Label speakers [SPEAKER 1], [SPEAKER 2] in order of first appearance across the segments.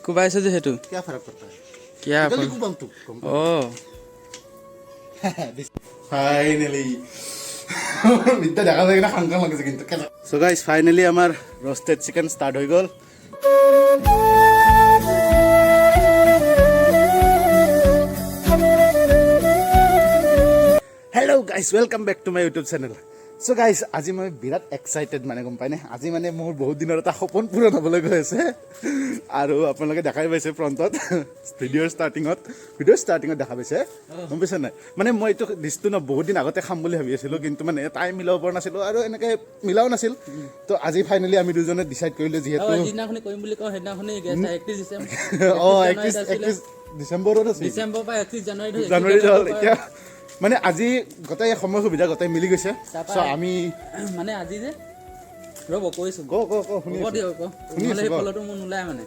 [SPEAKER 1] कुबाइसे जो हेतु
[SPEAKER 2] क्या फर्क पड़ता है
[SPEAKER 1] क्या ओ
[SPEAKER 2] फाइनली মিটা দেখা যায় না খাংখাং লাগিছে কিন্তু সো গাইস ফাইনালি আমার রোস্টেড চিকেন স্টার্ট হই গল hello guys welcome back to my YouTube channel so guys আজি মই বিৰাট এক্সাইটেড মানে গম পাইনে আজি মানে মোৰ বহুত দিনৰ এটা সপোন পূৰণ হ'বলৈ গৈ আছে আৰু আপোনালোকে দেখাই পাইছে ফ্ৰন্টত ভিডিঅ' ষ্টাৰ্টিঙত দেখা পাইছে গম পাইছে নাই মানে মই এইটো ডিছটো ন বহুত দিন আগতে খাম বুলি ভাবি আছিলোঁ কিন্তু মানে টাইম মিলাব পৰা নাছিলোঁ আৰু এনেকৈ মিলাও নাছিল তো আজি ফাইনেলি আমি দুজনে ডিচাইড কৰিলোঁ যিহেতু
[SPEAKER 1] দিনাখনি কৰিম বুলি কওঁ সেইদিনাখনি 31 ডিচেম্বৰ
[SPEAKER 2] 31 ডিচেম্বৰত আছে
[SPEAKER 1] ডিচেম্বৰ পৰা 31
[SPEAKER 2] জানুৱাৰী হ'ল এতিয়া মানে আজি গটাই সময় সুবিধা গটাই মিলি গৈছে সো আমি
[SPEAKER 1] মানে আজি যে ৰব কৈছো শুনি সেই ফলটো মোৰ নুলাই মানে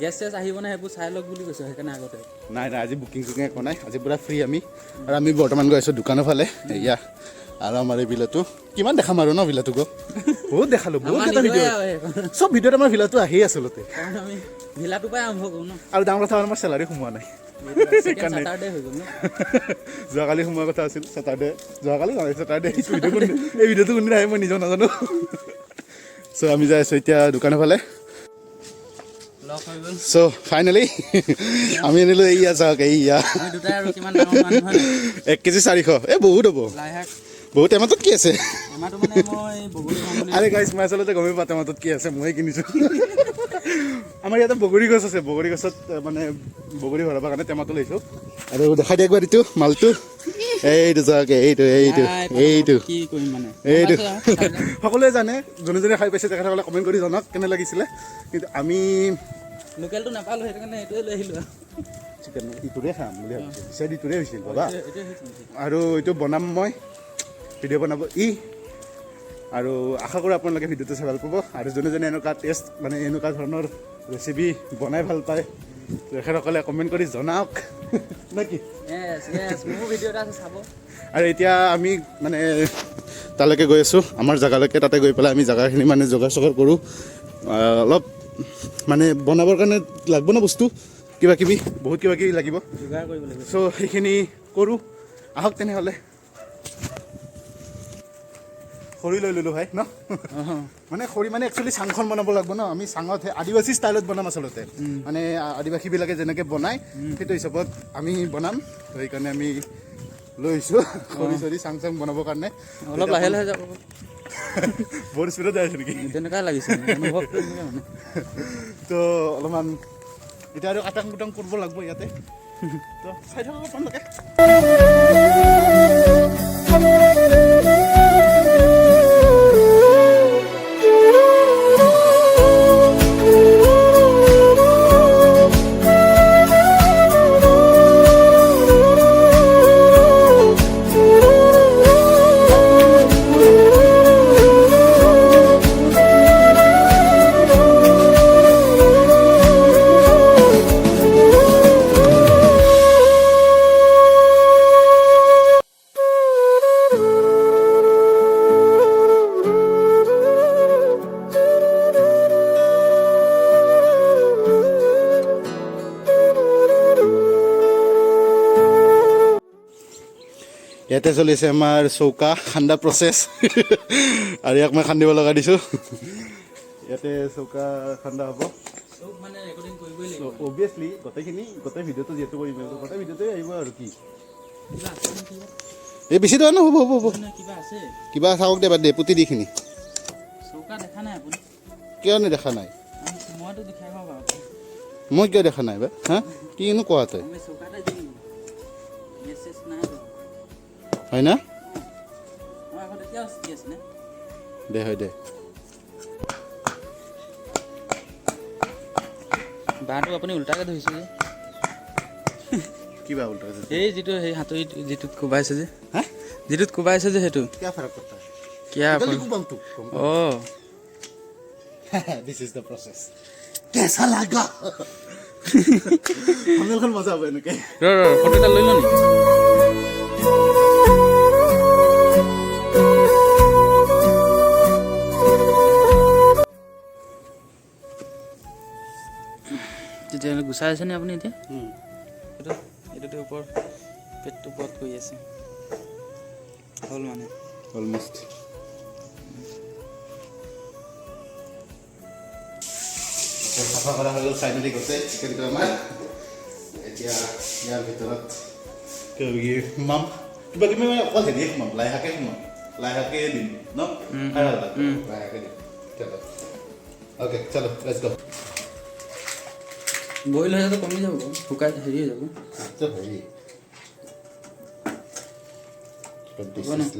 [SPEAKER 1] গেছ চেছ আহিব না সেইবোৰ চাই লওক বুলি কৈছো সেইকাৰণে আগতে
[SPEAKER 2] নাই আজি বুকিং চুকিং একো নাই আজি পুৰা ফ্ৰী আমি আৰু আমি বৰ্তমান গৈ আছো দোকানৰ ফালে এয়া আৰু আমাৰ এই বিলাটো কিমান দেখাম আৰু ন বিলাটো বহুত দেখালো বহুত এটা ভিডিঅ সব ভিডিঅ'ত আমাৰ বিলাটো আহি আছলতে
[SPEAKER 1] আমি ভিলাটো পাই আৰম্ভ কৰো ন
[SPEAKER 2] আৰু ডাঙৰ কথা আমাৰ চেলাৰী সোমোৱা নাই
[SPEAKER 1] Saturday হৈ গ'ল ন
[SPEAKER 2] যোৱাকালি সময় কথা আছিল Saturday যোৱাকালি নহয় Saturday এই ভিডিঅ'টো কোনদিন আহে মই নিজেও নাজানো সো আমি যাই আছো এতিয়া দোকানৰ ফালে
[SPEAKER 1] লক হৈ গ'ল
[SPEAKER 2] সো ফাইনালি আমি আনিলো এইয়া চাওক এইয়া
[SPEAKER 1] আমি দুটাই আৰু কিমান ডাঙৰ মানুহ হয়
[SPEAKER 2] 1 কেজি 400 এই বহুত হ'ব
[SPEAKER 1] লাইহাক
[SPEAKER 2] বহুত এমাতত কি আছে
[SPEAKER 1] এমাটো মানে মই বগৰী খাম বুলি
[SPEAKER 2] আৰে গাইস মই আচলতে গমেই পাতে এমাতত কি আছে মই কিনিছো আমাৰ ইয়াতে বগৰী গছ আছে বগৰী গছত মানে বগৰী ভৰাবৰ কাৰণে টেমাটো লৈছো আৰু দেখাই দিয়া একবাৰ এইটো মালটো এইটো চাওক এইটো
[SPEAKER 1] কি কৰিম মানে
[SPEAKER 2] এইটো সকলোৱে জানে যোনে যোনে খাই পাইছে তেখেতসকলে কমেণ্ট কৰি জনাওক কেনে লাগিছিলে কিন্তু আমি
[SPEAKER 1] লোকেলটো নাপালো সেইটো কাৰণে এইটোৱে লৈ আহিলো
[SPEAKER 2] চিকেন ইটোৰে খাম বুলি ভাবিছোঁ বিচাৰি ইটোৰে হৈছিল বাবা আৰু এইটো বনাম মই ভিডিঅ' বনাব আৰু আশা কৰোঁ আপোনালোকে ভিডিঅ'টো চাই ভাল পাব আৰু যোনে যোনে এনেকুৱা টেষ্ট মানে এনেকুৱা ধৰণৰ ৰেচিপি বনাই ভাল পায় তেখেতসকলে কমেণ্ট কৰি জনাওক নেকি
[SPEAKER 1] মোৰ ভিডিঅ' এটা আছে চাব
[SPEAKER 2] আৰু এতিয়া আমি মানে তালৈকে গৈ আছোঁ আমাৰ জেগালৈকে তাতে গৈ পেলাই আমি জেগাখিনি মানে যোগাৰ চোগাৰ কৰোঁ অলপ মানে বনাবৰ কাৰণে লাগিব ন বস্তু কিবা কিবি বহুত কিবা কিবি লাগিব
[SPEAKER 1] যোগাৰ কৰিব লাগিব
[SPEAKER 2] চ' সেইখিনি কৰোঁ আহক তেনেহ'লে খৰি লৈ ল'লোঁ ভাই ন মানে খৰি মানে একচুৱেলি চাংখন বনাব লাগিব ন আমি চাঙত আদিবাসী ষ্টাইলত বনাম আচলতে মানে আদিবাসীবিলাকে যেনেকৈ বনায় সেইটো হিচাপত আমি বনাম তো সেইকাৰণে আমি লৈ আহিছোঁ খৰি চৰি চাং বনাবৰ কাৰণে
[SPEAKER 1] অলপ লাহে লাহে যাব
[SPEAKER 2] বহুত স্পীডত যাই আছোঁ নেকি
[SPEAKER 1] তেনেকুৱাই লাগিছে
[SPEAKER 2] তো অলপমান এতিয়া আৰু আটাং কুটাং কৰিব লাগিব ইয়াতে তো চাই থাকক আপোনালোকে ইয়াতে চলিছে আমাৰ চৌকা খান্দা প্ৰচেছ আৰু ইয়াক মই খান্দিব লগা দিছোঁ ইয়াতে চৌকা খান্দা হ'ব অভিয়াছলি গোটেই ভিডিঅ'টো যিহেতু কৰিম গোটেই ভিডিঅ'টোৱে আহিব আৰু কি এই বেছি দৰা নহ'ব হ'ব কিবা চাওক দে বাদ দে পুতি দিখিনি কিয় নেদেখা নাই মই কিয় দেখা নাই বা হা কিনো কোৱা তই হয় না দে হয় দে
[SPEAKER 1] বাঁহটো আপুনি উল্টাকৈ ধৰিছে যে
[SPEAKER 2] কিবা উল্টা
[SPEAKER 1] এই যিটো সেই হাতুৰি যিটোত কোবাইছে যে যিটোত কোবাইছে যে সেইটো
[SPEAKER 2] क्या फर्क पड़ता है
[SPEAKER 1] क्या
[SPEAKER 2] oh this is the process कैसा लगा हम लोग मजा आवे इनके
[SPEAKER 1] ফটো এটা লৈ ল নি তেতিয়া গুচাই আছেনে আপুনি এতিয়া এইটো এইটোতো ওপৰ পেটটো ওপৰত কৰি আছে হ'ল মানে
[SPEAKER 2] অলমষ্ট চাফা কৰা হৈ গ'ল ফাইনেলি গোটেই চিকেনটো আমাৰ এতিয়া ইয়াৰ ভিতৰত সোমাম কিবা কিবি মানে অকল হেৰিয়ে সোমাম লাই শাকে দিম ন খাই ভাল লাগে লাই শাকে দিম অ'কে চলো লেটছ গো
[SPEAKER 1] বইল হৈ যাব কমি যাব শুকাই হেৰি হৈ যাব
[SPEAKER 2] হেৰি but this is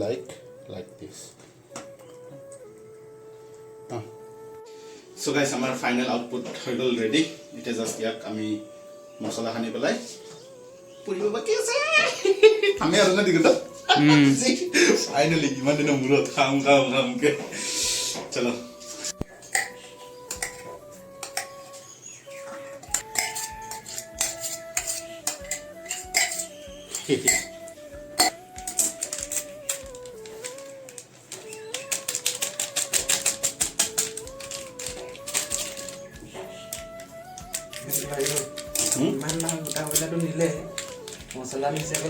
[SPEAKER 2] like this so guys our final output হৈ গ'ল ready এটা জাস্ট ইয়াক আমি মছলা সানি পেলাই পুৰিব বাকি আছে আমি আৰু না দিগত ফাইনালি ইমান দিনৰ মূৰত খাম কে চলো
[SPEAKER 1] ইমান নাম গোটা গোটাটো নিলে মছলা নিচে আকৌ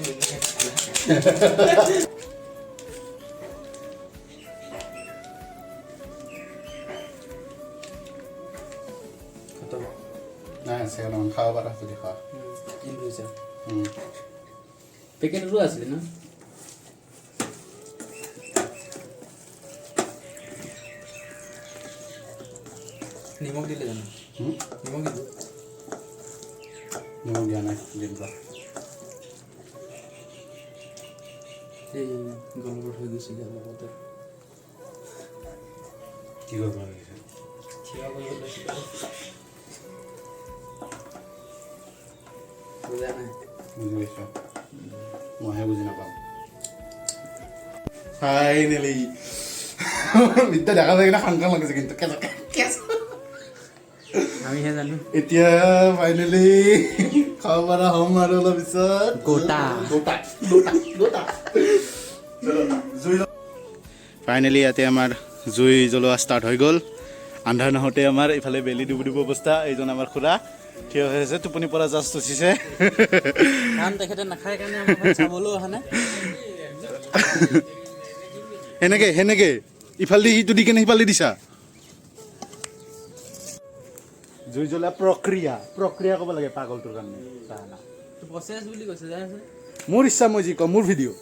[SPEAKER 2] নাই সেগুলো খাওয়া পারা যদি খাওয়া
[SPEAKER 1] পেকেটটো আছিলে না নিমখ দিলে জানো নিমখ দিলো
[SPEAKER 2] নিমখ দিয়া নাই দিনটা
[SPEAKER 1] এই গলবট হৈ গৈছিলে লগতে
[SPEAKER 2] কি কৰিব লাগিছে
[SPEAKER 1] থিয়া কৰিব লাগিছিলে বুজা নাই
[SPEAKER 2] বুজি পাইছো মইহে বুজি নাপাম ফাইনেলি বিদ্যা দেখা যায় কিনা খাং লাগিছে কিন্তু
[SPEAKER 1] আমিহে জানো
[SPEAKER 2] এতিয়া ফাইনেলি খাব পৰা হ'ম আৰু অলপ পিছত গোটা ফাইনেলি ইয়াতে আমাৰ জুই জ্বলোৱা ষ্টাৰ্ট হৈ গ'ল আন্ধাৰ নহওঁতে আমাৰ ইফালে বেলি ডুবুব অৱস্থা এইজন আমাৰ খুৰা থিয় হৈ আছে টোপনি পৰা জাষ্ট উঠিছে
[SPEAKER 1] কাৰণ তেখেতে নাখায় কাৰণে আমাৰ চাবলৈ অহা নাই
[SPEAKER 2] সেনেকে ইফালে ইটো দি কেনে সিফালে দিছা জুই জ্বলা প্ৰক্ৰিয়া ক'ব লাগে পাগলটোৰ কাৰণে
[SPEAKER 1] প্ৰচেছ বুলি কৈছে জানাছে
[SPEAKER 2] মোৰ ইচ্ছা মই যি কওঁ মোৰ ভিডিঅ'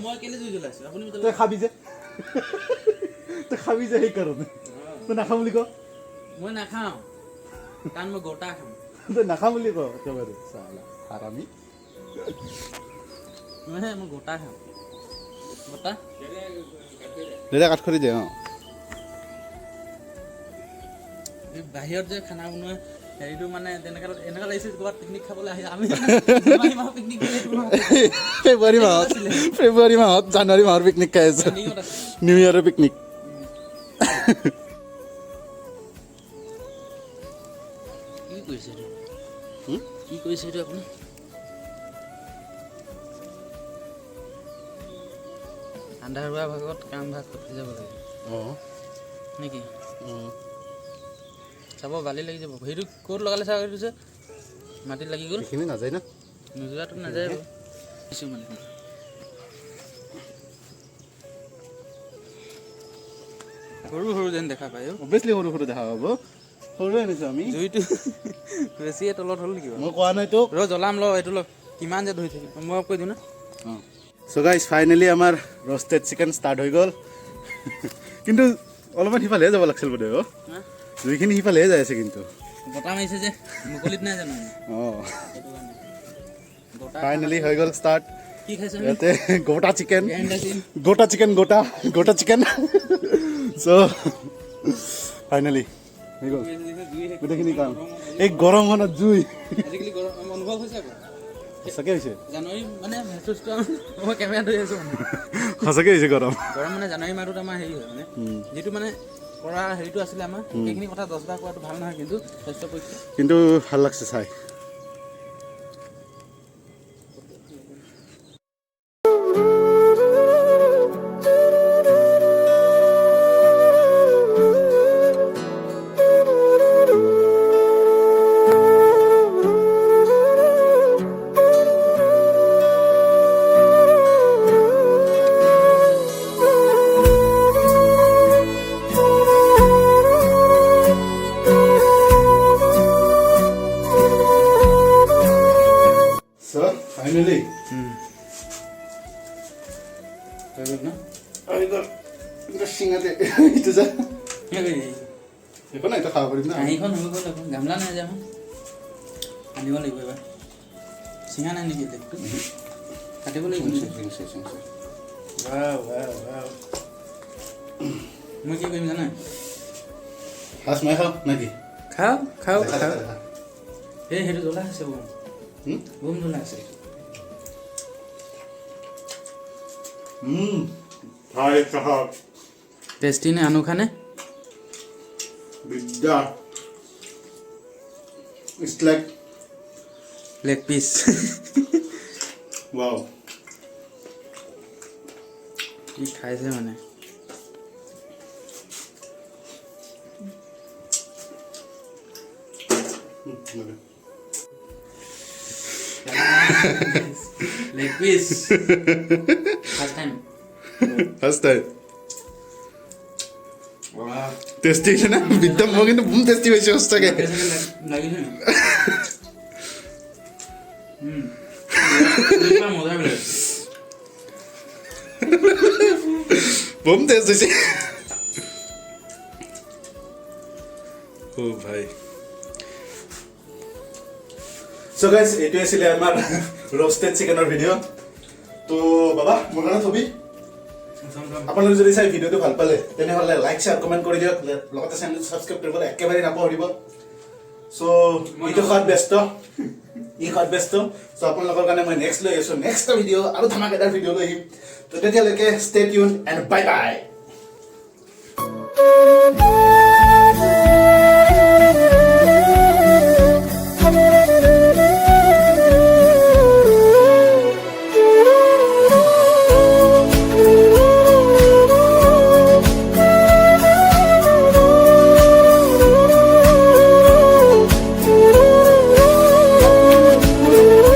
[SPEAKER 1] মই কেলে জুই জ্বলাইছো আপুনি
[SPEAKER 2] তই খাবি যে সেইকাৰণে তই নাখাম বুলি ক
[SPEAKER 1] মই নাখাওঁ কাৰণ মই গোটা খাম
[SPEAKER 2] তই নাখাম বুলি ক একেবাৰে চালা হাৰামি
[SPEAKER 1] মই গোটা খাম গোটা
[SPEAKER 2] দাদা কাট কৰি দে
[SPEAKER 1] বাহিৰত যে খানা বনোৱা হেৰিটো মানে এনেকুৱা লাগিছে ক'ৰবাত পিকনিক খাবলৈ আহি আমি পিকনিক
[SPEAKER 2] ফেব্ৰুৱাৰী মাহত জানুৱাৰী মাহৰ পিকনিক খাই আছো নিউ ইয়েৰৰ পিকনিক
[SPEAKER 1] কি কৰিছে এইটো আপুনি আন্ধাৰ হোৱাৰ ভাগত কাম ভাগ কৰি যাব লাগে নেকি চাব বালি লাগি যাব সেইটো ক'ত লগালে চাব দিছে মাটিত লাগি গ'ল
[SPEAKER 2] সেইখিনি নাযায় না
[SPEAKER 1] নোযোৱাটো নাযায় কিছু মানে সৰু যেন দেখা পায়
[SPEAKER 2] অভিয়াছলি সৰু দেখা পাব সৰু আনিছো আমি
[SPEAKER 1] জুইটো বেছিয়ে তলত হ'ল নেকি
[SPEAKER 2] মই কোৱা নাই তোক
[SPEAKER 1] জ্বলাম এইটো কিমান যে ধৰি থাকিম মই কৈ দিওঁ না
[SPEAKER 2] চ' গাইজ ফাইনেলি আমাৰ ৰষ্টেড চিকেন ষ্টাৰ্ট হৈ গ'ল কিন্তু অলপমান সিফালেহে যাব লাগিছিল বোধে জুইখিনি সিফালেহে যাই আছে কিন্তু
[SPEAKER 1] বতাহ মাৰিছে যে মুকলিত নাই জানো
[SPEAKER 2] ফাইনেলি হৈ গ'ল ষ্টাৰ্ট
[SPEAKER 1] কি খাইছে
[SPEAKER 2] ইয়াতে গোটা চিকেন চ' ফাইনেলি হৈ গ'ল গোটেইখিনি কাম এই গৰমখনত জুই
[SPEAKER 1] অনুভৱ হৈছে
[SPEAKER 2] সঁচাকে হৈছে
[SPEAKER 1] জানুৱাৰী মানে মই কেমেৰা ধৰি আছো
[SPEAKER 2] সঁচাকে হৈছে গৰম
[SPEAKER 1] মানে জানুৱাৰী মাহটোত আমাৰ হেৰি হয় মানে যিটো মানে কৰা হেৰিটো আছিলে আমাৰ সেইখিনি কথা 10 বাৰ কোৱাটো ভাল নহয় কিন্তু স্বাস্থ্য পৰীক্ষা
[SPEAKER 2] কিন্তু ভাল লাগছে চাই ফাইনেলি
[SPEAKER 1] হৈ গ'ল ন
[SPEAKER 2] আহি গ'ল কিন্তু চিঙাতে এইটো যা একো নাই এইটো খাব পাৰিম না
[SPEAKER 1] কাঁহীখন হৈ গ'ল আকৌ গামলা নাই যে আমাৰ আনিব লাগিব এবাৰ চিঙা নাই নেকি লেগটো কাটিব লাগিব মই কি কৰিম জানা
[SPEAKER 2] ফাৰ্ষ্ট মই খাওঁ নেকি
[SPEAKER 1] খাওঁ খাওঁ
[SPEAKER 2] দেখা,
[SPEAKER 1] খাওঁ
[SPEAKER 2] দেখা, দেখা।
[SPEAKER 1] এই সেইটো জ্বলা আছে বম বম জ্বলা আছে
[SPEAKER 2] ভাই সাহাব
[SPEAKER 1] টেষ্টি নে আনোখা নে
[SPEAKER 2] বিদ্যা It's like
[SPEAKER 1] leg piece
[SPEAKER 2] wow.
[SPEAKER 1] কি খাইছে মানে leg piece first time
[SPEAKER 2] First time. Tasty হৈছে না বিদ্যা মই কিন্তু বহুত টেষ্টি পাইছোঁ সঁচাকৈ
[SPEAKER 1] লাগিছে মজা বোলে
[SPEAKER 2] বম টেষ্ট হৈছে ও ভাই চ' গাইজ এইটোৱে আছিলে আমাৰ ৰ'ষ্টেড চিকেনৰ ভিডিঅ' তো বাবা মোৰ কাৰণে থবি আপোনালোকে যদি চাই ভিডিঅ'টো ভাল পালে তেনেহ'লে লাইক শ্বেয়াৰ কমেণ্ট কৰি দিয়ক লগতে চেনেলটো ছাবস্ক্ৰাইব কৰিবলৈ একেবাৰে নাপাহৰিব চ' এইটো খোৱাত ব্যস্ত চ' আপোনালোকৰ কাৰণে মই নেক্সট লৈ আছোঁ নেক্সট ভিডিঅ' আৰু ধামাকেদাৰ ভিডিঅ' লৈ আহিম তো তেতিয়ালৈকে stay tune and bye bye